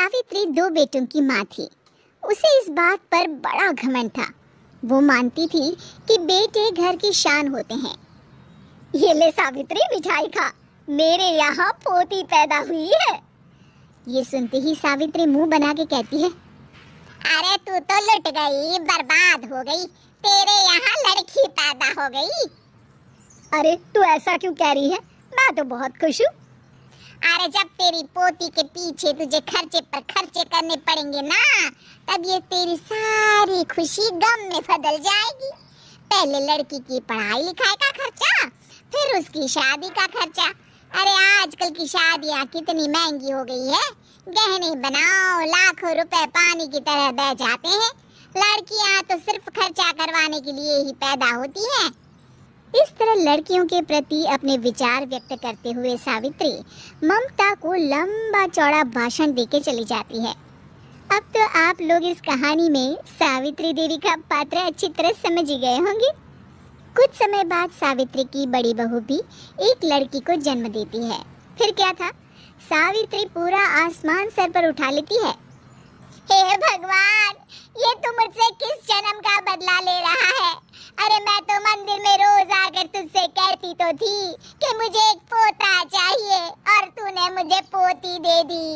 सावित्री दो बेटों की माँ थी। उसे इस बात पर बड़ा घमंड था। वो मानती थी कि बेटे घर की शान होते हैं। ये ले सावित्री, मिठाई खा, मेरे यहाँ पोती पैदा हुई है। ये सुनते ही सावित्री मुंह बना के कहती है, अरे तू तो लुट गई, बर्बाद हो गई, तेरे यहाँ लड़की पैदा हो गई। अरे तू ऐसा क्यों कह रही है, मैं तो बहुत खुश हूँ। अरे जब तेरी पोती के पीछे तुझे खर्चे पर खर्चे करने पड़ेंगे ना, तब ये तेरी सारी खुशी गम में बदल जाएगी। पहले लड़की की पढ़ाई लिखाई का खर्चा, फिर उसकी शादी का खर्चा। अरे आजकल की शादियाँ कितनी महंगी हो गई है। गहने बनाओ, लाखों रुपए पानी की तरह बह जाते हैं। लड़कियाँ तो सिर्फ खर्चा करवाने के लिए ही पैदा होती हैं। इस तरह लड़कियों के प्रति अपने विचार व्यक्त करते हुए सावित्री ममता को लंबा चौड़ा भाषण देके चली जाती है। अब तो आप लोग इस कहानी में सावित्री देवी का पात्र अच्छी तरह समझ ही गए होंगे। कुछ समय बाद सावित्री की बड़ी बहू भी एक लड़की को जन्म देती है। फिर क्या था, सावित्री पूरा आसमान सर पर उठा लेती है। हे भगवान, ये तू मुझसे किस जन्म का बदला ले रहा है? अरे मैं तो मंदिर में रोज आकर तुझसे कहती तो थी कि मुझे एक पोता चाहिए, और तूने मुझे पोती दे दी।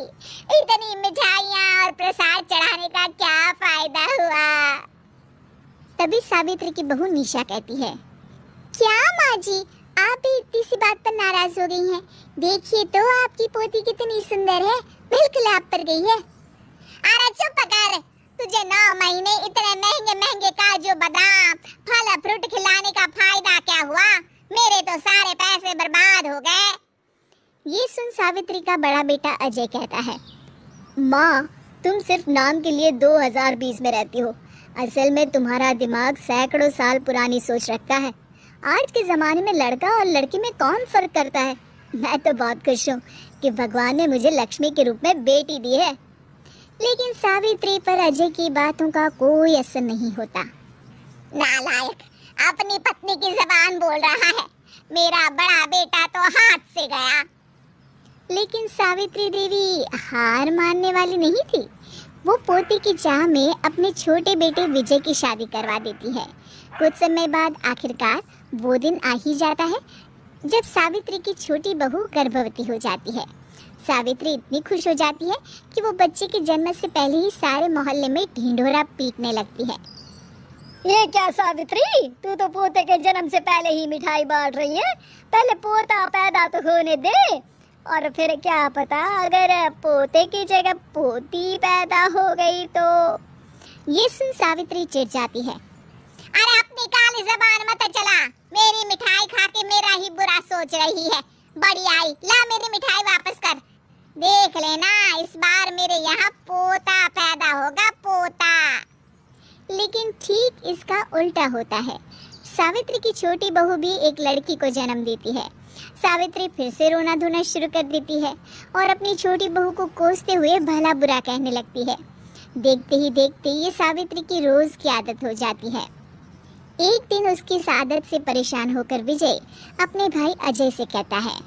इतनी मिठाइयाँ और प्रसाद चढ़ाने का क्या फायदा हुआ? तभी सावित्री की बहू निशा कहती है, क्या माँ जी, आप भी इतनी सी बात पर नाराज हो गई हैं? देखिए तो आपकी पोती कितनी सुंदर है, बिल्कुल आप पर गई है। अरे चुप कर, तुझे 9 महीने इतने महंगे महंगे काजू बादाम फल फ्रूट खिलाने का फायदा क्या हुआ? मेरे तो सारे पैसे बर्बाद हो गए। ये सुन सावित्री का बड़ा बेटा अजय कहता है, माँ तुम सिर्फ नाम के लिए 2020 में रहती हो। असल में तुम्हारा दिमाग सैकड़ों साल पुरानी सोच रखता है। आज के ज़माने में लड़का और लड़की में कौन फ़र्क करता है। मैं तो बहुत खुश हूँ कि भगवान ने मुझे लक्ष्मी के रूप में बेटी दी है। लेकिन सावित्री पर अजय की बातों का कोई असर नहीं होता। नालायक, अपनी पत्नी की ज़बान बोल रहा है। मेरा बड़ा बेटा तो हाथ से गया। लेकिन सावित्री देवी हार मानने वाली नहीं थी। वो पोती की चाह में अपने छोटे बेटे विजय की शादी करवा देती है। कुछ समय बाद आखिरकार वो दिन आ ही जाता है जब सावित्री की छोटी बहू गर्भवती हो जाती है। सावित्री इतनी खुश हो जाती है कि वो बच्चे के जन्म से पहले ही सारे मोहल्ले में ढिंढोरा पीटने लगती है। ये क्या सावित्री, तू तो पोते के जन्म से पहले ही मिठाई बांट रही है। पहले पोता पैदा तो होने दे, और फिर क्या पता अगर पोते की जगह पोती पैदा हो गई तो। ये सुन सावित्री चिढ़ जाती है। अरे अपनी काली ज़बान मत चला, मेरी मिठाई खा के मेरा ही बुरा सोच रही है। बड़ी आई, ला मेरी मिठाई वापस कर। देख लेना, इस बार मेरे यहाँ पोता पैदा होगा, पोता। लेकिन ठीक इसका उल्टा होता है। सावित्री की छोटी बहू भी एक लड़की को जन्म देती है। सावित्री फिर से रोना धोना शुरू कर देती है और अपनी छोटी बहू को कोसते हुए भला बुरा कहने लगती है। देखते ही देखते ये सावित्री की रोज की आदत हो जाती है। एक दिन उसकी इस आदत से परेशान होकर विजय अपने भाई अजय से कहता है,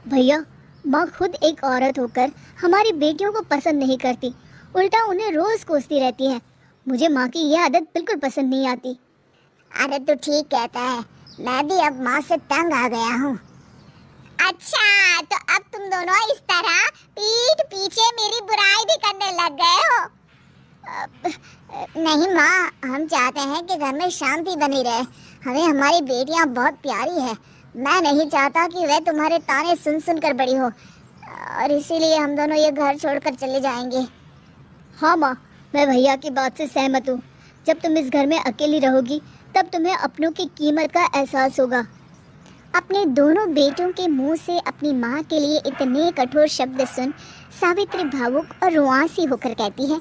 भैया माँ खुद एक औरत होकर हमारी बेटियों को पसंद नहीं करती, उल्टा उन्हें रोज कोसती रहती है। मुझे माँ की यह आदत बिल्कुल पसंद नहीं आती। अरे तू ठीक कहता है, मैं भी अब माँ से तंग आ गया हूँ। अच्छा, तो अब तुम दोनों इस तरह पीठ पीछे मेरी बुराई भी करने लग गए हो? नहीं माँ, हम चाहते हैं कि घर में शांति बनी रहे। हमें हमारी बेटियाँ बहुत प्यारी है। मैं नहीं चाहता कि वह तुम्हारे ताने सुन सुन कर बड़ी हो, और इसीलिए हम दोनों ये घर छोड़कर चले जाएंगे। हाँ माँ, मैं भैया की बात से सहमत हूँ। जब तुम इस घर में अकेली रहोगी तब तुम्हें अपनों की कीमत का एहसास होगा। अपने दोनों बेटों के मुंह से अपनी माँ के लिए इतने कठोर शब्द सुन सावित्री भावुक और रुआंसी होकर कहती है,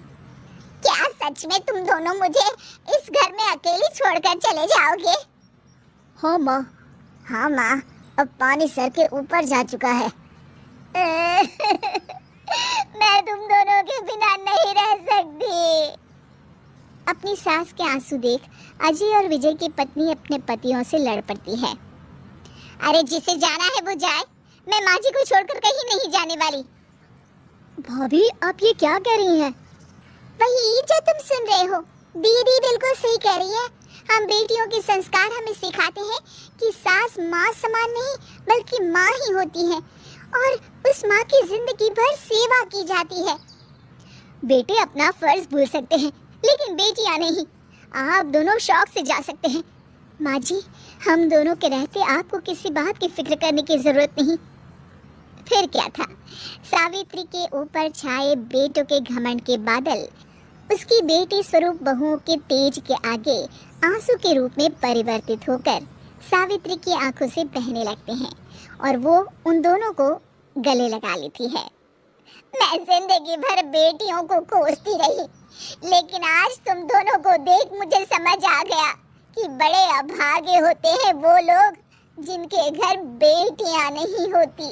क्या सच में तुम दोनों मुझे इस घर में अकेली छोड़कर चले जाओगे? हाँ माँ। हाँ माँ, अब पानी सर के ऊपर जा चुका है। मैं तुम दोनों के बिना नहीं रह सकती। अपनी सास के आंसू देख अजय और विजय की पत्नी अपने पतियों से लड़ पड़ती है। अरे जिसे जाना है वो जाए, मैं माँ जी को छोड़कर कहीं नहीं जाने वाली। भाभी, आप ये क्या कह रही हैं? वही जो तुम सुन रहे हो। दीदी बिल्कुल सही कह रही है। हम बेटियों के संस्कार हमें सिखाते हैं कि सास माँ समान नहीं बल्कि माँ ही होती है और उस माँ की जिंदगी भर सेवा की जाती है। बेटे अपना फर्ज भूल सकते हैं लेकिन बेटियां नहीं। आप दोनों शौक से जा सकते हैं। माँ जी, हम दोनों के रहते आपको किसी बात की फिक्र करने की जरूरत नहीं। फिर क्या था, सावित्री के ऊपर छाए बेटों के घमंड के बादल उसकी बेटी स्वरूप बहुओं के तेज के आगे आंसू के रूप में परिवर्तित होकर सावित्री की आंखों से बहने लगते हैं और वो उन दोनों को गले लगा लेती है। मैं जिंदगी भर बेटियों को कोसती रही, लेकिन आज तुम दोनों को देख मुझे समझ आ गया कि बड़े अभागे होते हैं वो लोग जिनके घर बेटियां नहीं होती।